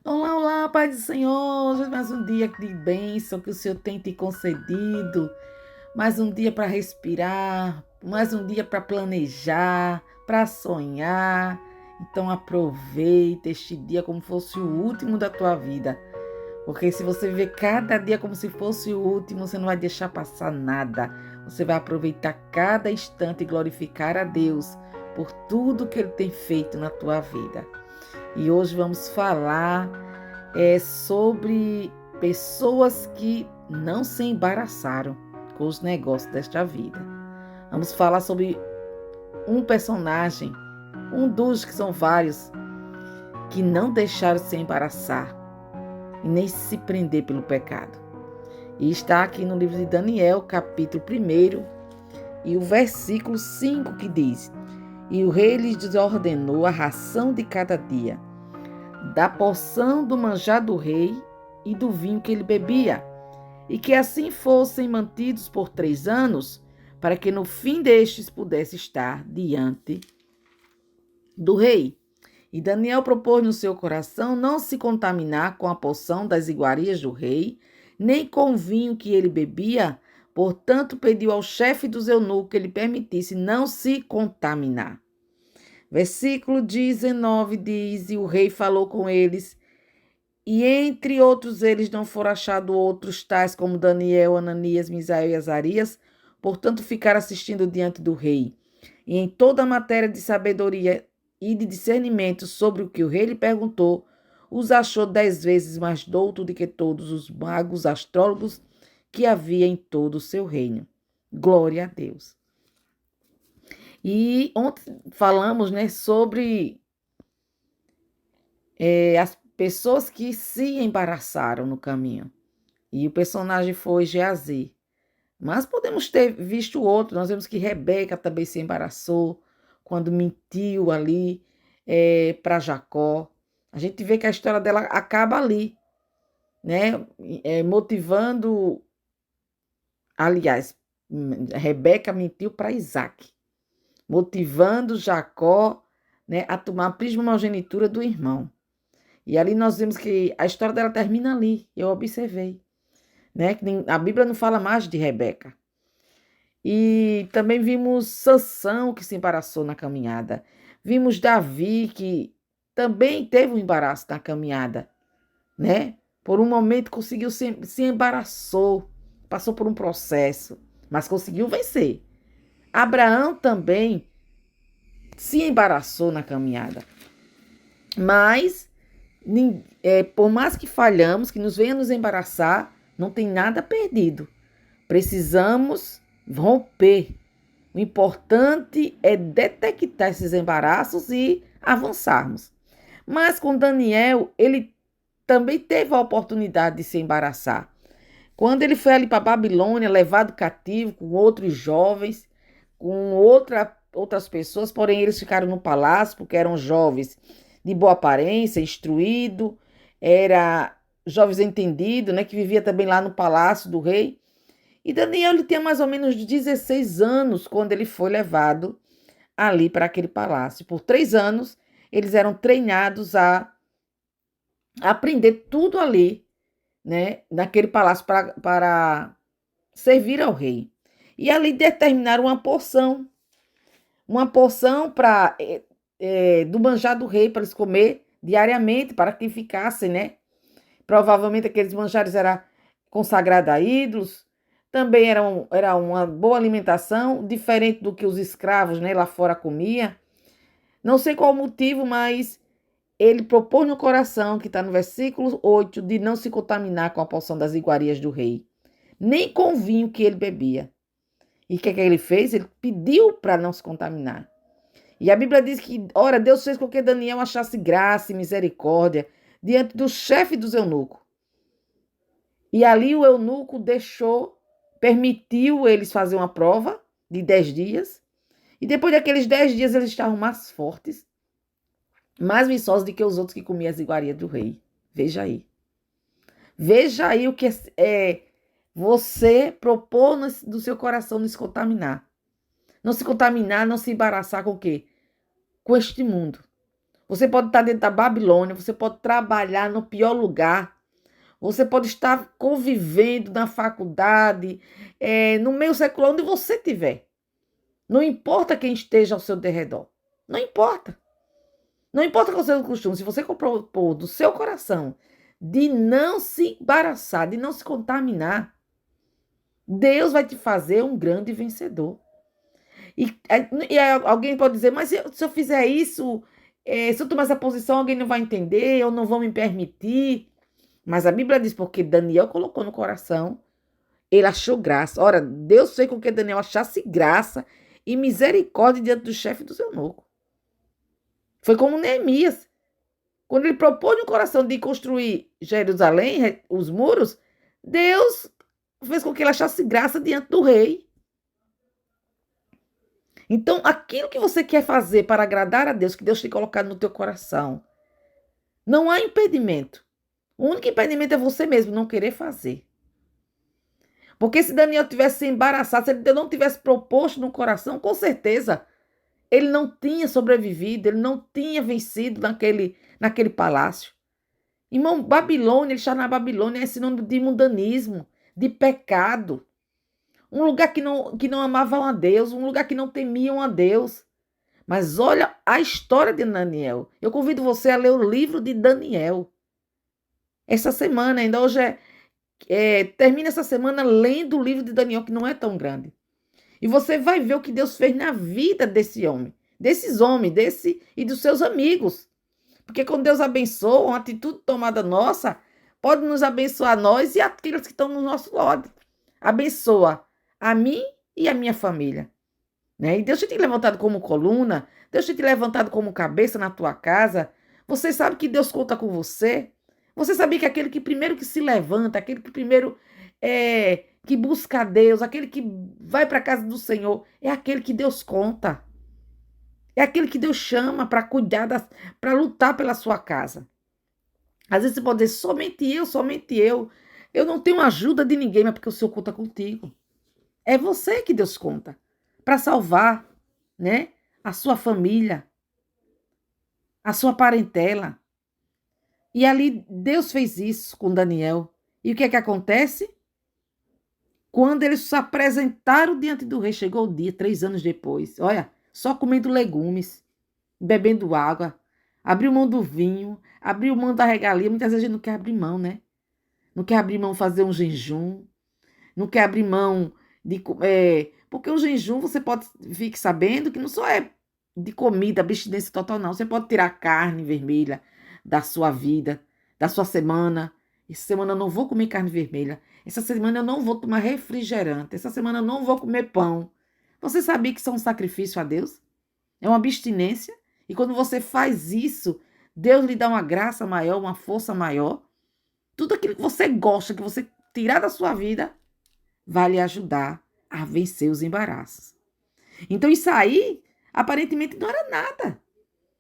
Olá, olá, Pai do Senhor. Hoje é mais um dia de bênção que o Senhor tem te concedido. Mais um dia para respirar, mais um dia para planejar, para sonhar. Então aproveita este dia como fosse o último da tua vida. Porque se você viver cada dia como se fosse o último, você não vai deixar passar nada. Você vai aproveitar cada instante e glorificar a Deus por tudo que Ele tem feito na tua vida. E hoje vamos falar sobre pessoas que não se embaraçaram com os negócios desta vida. Vamos falar sobre um personagem, um dos que são vários, que não deixaram se embaraçar e nem se prender pelo pecado. E está aqui no livro de Daniel, capítulo 1, e o versículo 5 que diz: E o rei lhes ordenou a ração de cada dia, da porção do manjar do rei e do vinho que ele bebia, e que assim fossem mantidos por 3 anos, para que no fim destes pudesse estar diante do rei. E Daniel propôs no seu coração não se contaminar com a porção das iguarias do rei, nem com o vinho que ele bebia, portanto pediu ao chefe dos eunucos que lhe permitisse não se contaminar. Versículo 19 diz: E o rei falou com eles, e entre outros eles não foram achados outros tais como Daniel, Ananias, Misael e Azarias, portanto ficaram assistindo diante do rei. E em toda a matéria de sabedoria e de discernimento sobre o que o rei lhe perguntou, os achou 10 vezes mais douto do que todos os magos astrólogos que havia em todo o seu reino. Glória a Deus. E ontem falamos, né, sobre as pessoas que se embaraçaram no caminho. E o personagem foi Geazi. Mas podemos ter visto outro. Nós vemos que Rebeca também se embaraçou quando mentiu ali para Jacó. A gente vê que a história dela acaba ali, né? Motivando. Aliás, Rebeca mentiu para Isaac, motivando Jacó, né, a tomar a primogenitura do irmão. E ali nós vemos que a história dela termina ali. Eu observei, né? Que a Bíblia não fala mais de Rebeca. E também vimos Sansão, que se embaraçou na caminhada. Vimos Davi, que também teve um embaraço na caminhada, né? Por um momento conseguiu se embaraçou, passou por um processo, mas conseguiu vencer. Abraão também se embaraçou na caminhada, mas por mais que falhamos, que nos venha nos embaraçar, não tem nada perdido. Precisamos romper. O importante é detectar esses embaraços e avançarmos. Mas com Daniel, ele também teve a oportunidade de se embaraçar. Quando ele foi ali para a Babilônia, levado cativo com outros jovens, com outras pessoas, porém eles ficaram no palácio porque eram jovens de boa aparência, instruído, era jovens entendidos, né, que vivia também lá no palácio do rei. E Daniel ele tinha mais ou menos 16 anos quando ele foi levado ali para aquele palácio. Por 3 anos, eles eram treinados a aprender tudo ali, né, naquele palácio para servir ao rei. E ali determinaram uma porção para do manjar do rei para eles comer diariamente, para que ficassem, né? Provavelmente aqueles manjares eram consagrados a ídolos, também era uma boa alimentação, diferente do que os escravos, né, lá fora comiam. Não sei qual o motivo, mas ele propôs no coração, que está no versículo 8, de não se contaminar com a porção das iguarias do rei, nem com o vinho que ele bebia. E o que ele fez? Ele pediu para não se contaminar. E a Bíblia diz que, ora, Deus fez com que Daniel achasse graça e misericórdia diante do chefe dos eunucos. E ali o eunuco permitiu eles fazer uma prova de 10 dias. E depois daqueles 10 dias eles estavam mais fortes, mais viçosos do que os outros que comiam as iguarias do rei. Veja aí. Veja aí o que você propor do seu coração não se contaminar. Não se contaminar, não se embaraçar com o quê? Com este mundo. Você pode estar dentro da Babilônia, você pode trabalhar no pior lugar, você pode estar convivendo na faculdade, no meio secular, onde você estiver. Não importa quem esteja ao seu derredor. Não importa. Não importa qual seja o costume. Se você propor do seu coração de não se embaraçar, de não se contaminar, Deus vai te fazer um grande vencedor. E alguém pode dizer, mas se eu fizer isso, se eu tomar essa posição, alguém não vai entender, eu não vou me permitir. Mas a Bíblia diz, porque Daniel colocou no coração, ele achou graça. Ora, Deus fez com que Daniel achasse graça e misericórdia diante do chefe dos eunucos. Foi como Neemias. Quando ele propôs no coração de construir Jerusalém, os muros, Deus fez com que ele achasse graça diante do rei. Então, aquilo que você quer fazer para agradar a Deus, que Deus tem colocado no teu coração, não há impedimento. O único impedimento é você mesmo não querer fazer. Porque se Daniel tivesse se embaraçado, se ele não tivesse proposto no coração, com certeza ele não tinha sobrevivido, ele não tinha vencido naquele palácio. Irmão, Babilônia, ele está na Babilônia, é sinônimo de mundanismo, de pecado. Um lugar que não amavam a Deus, um lugar que não temiam a Deus. Mas olha a história de Daniel. Eu convido você a ler o livro de Daniel. Essa semana, ainda hoje termina essa semana lendo o livro de Daniel, que não é tão grande. E você vai ver o que Deus fez na vida desse homem, desses homens, e dos seus amigos. Porque quando Deus abençoa, uma atitude tomada nossa, pode nos abençoar nós e aqueles que estão no nosso lado. Abençoa a mim e a minha família. Né? E Deus tem te levantado como coluna, Deus tem te levantado como cabeça na tua casa. Você sabe que Deus conta com você. Você sabia que aquele que primeiro que se levanta, aquele que primeiro que busca a Deus, aquele que vai para a casa do Senhor, é aquele que Deus conta. É aquele que Deus chama para cuidar, para lutar pela sua casa. Às vezes você pode dizer, somente eu, somente eu. Eu não tenho ajuda de ninguém, mas porque o Senhor conta contigo. É você que Deus conta para salvar, né, a sua família, a sua parentela. E ali Deus fez isso com Daniel. E o que é que acontece? Quando eles se apresentaram diante do rei, chegou o dia, 3 anos depois. Olha, só comendo legumes, bebendo água, abriu mão do vinho, abriu mão da regalia. Muitas vezes a gente não quer abrir mão, né? Não quer abrir mão fazer um jejum, não quer abrir mão de... porque o jejum, você pode ficar sabendo que não só é de comida, abstinência total, não. Você pode tirar carne vermelha da sua vida, da sua semana. Essa semana eu não vou comer carne vermelha. Essa semana eu não vou tomar refrigerante. Essa semana eu não vou comer pão. Você sabia que isso é um sacrifício a Deus? É uma abstinência. E quando você faz isso, Deus lhe dá uma graça maior, uma força maior. Tudo aquilo que você gosta, que você tirar da sua vida, vai lhe ajudar a vencer os embaraços. Então isso aí, aparentemente, não era nada.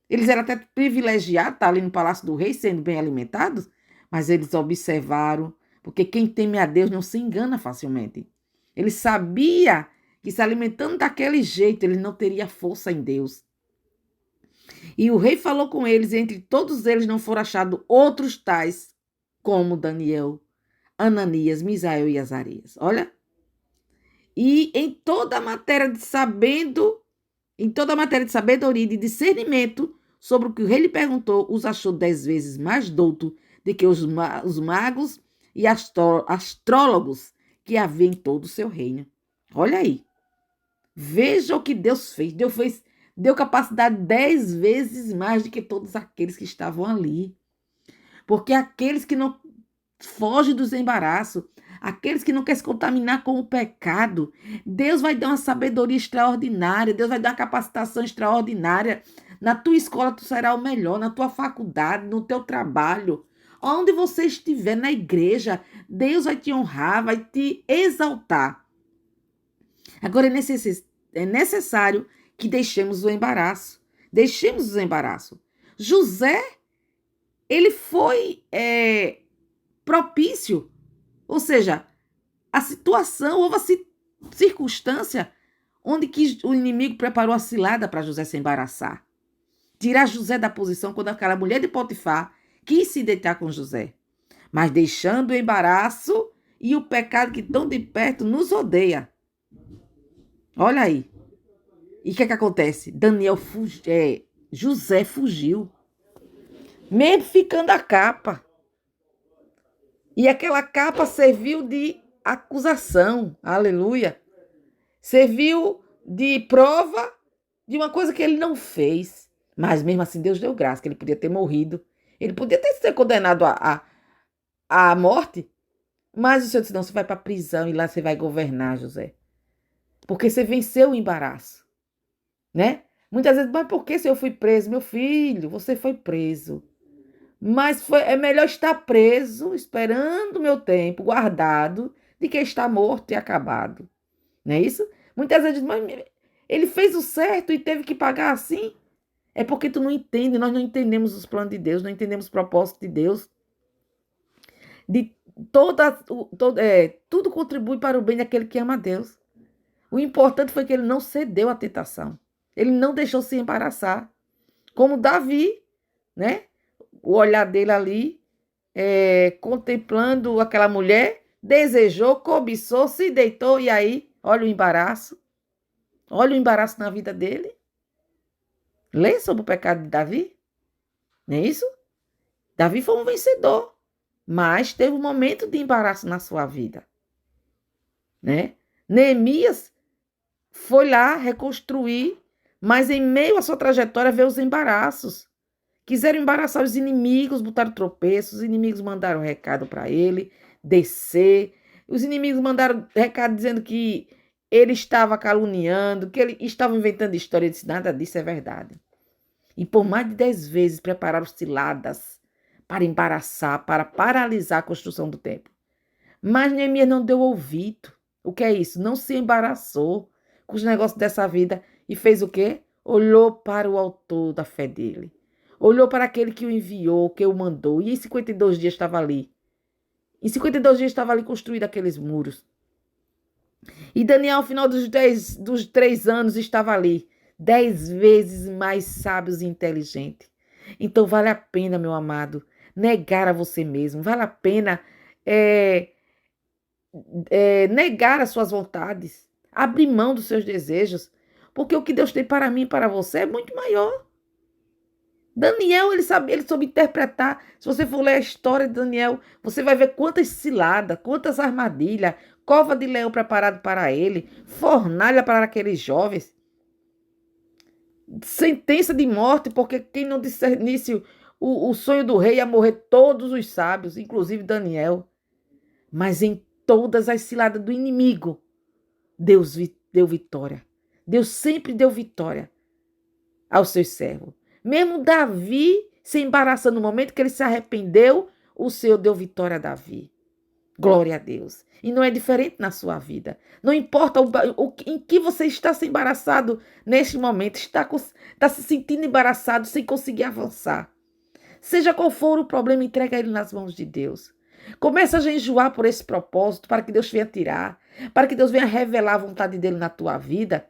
Eles eram até privilegiados, estar ali no Palácio do Rei, sendo bem alimentados, mas eles observaram, porque quem teme a Deus não se engana facilmente. Ele sabia que se alimentando daquele jeito, ele não teria força em Deus. E o rei falou com eles, e entre todos eles não foram achados outros tais como Daniel, Ananias, Misael e Azarias. Olha. E em toda a matéria de sabedoria e de discernimento sobre o que o rei lhe perguntou, os achou 10 vezes mais douto do que os magos e astrólogos que havia em todo o seu reino. Olha aí. Veja o que Deus fez. Deu capacidade 10 vezes mais do que todos aqueles que estavam ali. Porque aqueles que não fogem dos embaraços, aqueles que não querem se contaminar com o pecado, Deus vai dar uma sabedoria extraordinária, Deus vai dar uma capacitação extraordinária. Na tua escola tu será o melhor, na tua faculdade, no teu trabalho, onde você estiver, na igreja, Deus vai te honrar, vai te exaltar. Agora é necessário que deixemos o embaraço. Deixemos o embaraço. José, ele foi propício. Ou seja, a situação, houve a circunstância onde que o inimigo preparou a cilada para José se embaraçar. tirar José da posição quando aquela mulher de Potifar quis se deitar com José. Mas deixando o embaraço e o pecado que tão de perto nos odeia. Olha aí. E o que é que acontece? José fugiu. Mesmo ficando a capa. E aquela capa serviu de acusação. Aleluia. Serviu de prova de uma coisa que ele não fez. Mas mesmo assim Deus deu graça, que ele podia ter morrido. Ele podia ter sido condenado à morte. Mas o Senhor disse, não, você vai para a prisão e lá você vai governar, José. Porque você venceu o embaraço. Né? Muitas vezes, mas por que se eu fui preso? Meu filho, você foi preso. Mas é melhor estar preso, esperando o meu tempo, guardado, de que estar morto e acabado. Não é isso? Muitas vezes, mas ele fez o certo e teve que pagar assim. É porque tu não entende, nós não entendemos os planos de Deus, não entendemos o propósito de Deus. De tudo contribui para o bem daquele que ama a Deus. O importante foi que ele não cedeu à tentação. Ele não deixou se embaraçar. Como Davi, né? O olhar dele ali, contemplando aquela mulher, desejou, cobiçou, se deitou, e aí, olha o embaraço. Olha o embaraço na vida dele. Lê sobre o pecado de Davi. Não é isso? Davi foi um vencedor, mas teve um momento de embaraço na sua vida. Né? Neemias foi lá reconstruir, mas em meio à sua trajetória veio os embaraços. Quiseram embaraçar os inimigos, botaram tropeços, os inimigos mandaram recado para ele descer. Os inimigos mandaram recado dizendo que ele estava caluniando, que ele estava inventando história. Ele disse, nada disso é verdade. E por mais de 10 vezes prepararam ciladas para embaraçar, para paralisar a construção do templo. Mas Neemias não deu ouvido. O que é isso? Não se embaraçou com os negócios dessa vida e fez o quê? Olhou para o autor da fé dele. Olhou para aquele que o enviou, que o mandou. E em 52 dias estava ali. Em 52 dias estava ali construído aqueles muros. E Daniel, ao final dos 3 anos, estava ali. 10 vezes mais sábios e inteligentes. Então vale a pena, meu amado, negar a você mesmo. Vale a pena negar as suas vontades. Abrir mão dos seus desejos. Porque o que Deus tem para mim e para você é muito maior. Daniel, ele soube interpretar. Se você for ler a história de Daniel, você vai ver quantas ciladas, quantas armadilhas, cova de leão preparado para ele, fornalha para aqueles jovens, sentença de morte, porque quem não discernisse o sonho do rei ia morrer todos os sábios, inclusive Daniel. Mas em todas as ciladas do inimigo, Deus deu vitória. Deus sempre deu vitória aos seus servos. Mesmo Davi se embaraçando no momento que ele se arrependeu, o Senhor deu vitória a Davi. Glória a Deus. E não é diferente na sua vida. Não importa em que você está se embaraçado neste momento, está se sentindo embaraçado sem conseguir avançar. Seja qual for o problema, entrega ele nas mãos de Deus. Começa a jejuar por esse propósito, para que Deus venha tirar, para que Deus venha revelar a vontade dele na tua vida.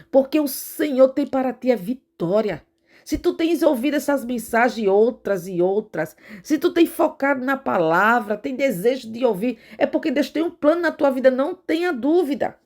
Porque o Senhor tem para ti a vitória. Se tu tens ouvido essas mensagens e outras, se tu tens focado na palavra, tem desejo de ouvir, é porque Deus tem um plano na tua vida, não tenha dúvida.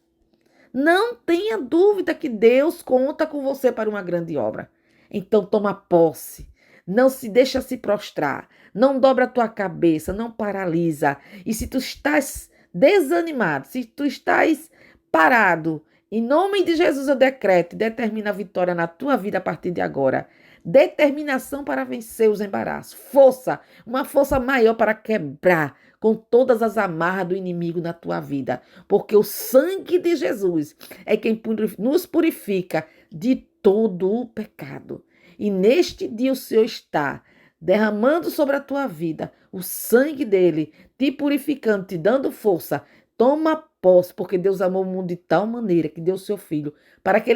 Não tenha dúvida que Deus conta com você para uma grande obra. Então toma posse, não se deixa se prostrar, não dobra a tua cabeça, não paralisa. E se tu estás desanimado, se tu estás parado, em nome de Jesus eu decreto e determino a vitória na tua vida a partir de agora. Determinação para vencer os embaraços. Força, uma força maior para quebrar com todas as amarras do inimigo na tua vida. Porque o sangue de Jesus é quem nos purifica de todo o pecado. E neste dia o Senhor está derramando sobre a tua vida o sangue dele, te purificando, te dando força. Toma posse, porque Deus amou o mundo de tal maneira que deu o seu filho para que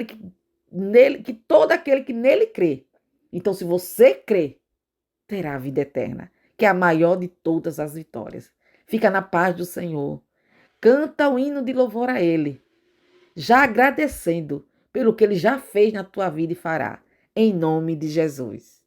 todo aquele que nele crê. Então, se você crê, terá a vida eterna, que é a maior de todas as vitórias. Fica na paz do Senhor. Canta o hino de louvor a ele, já agradecendo pelo que ele já fez na tua vida e fará. em nome de Jesus.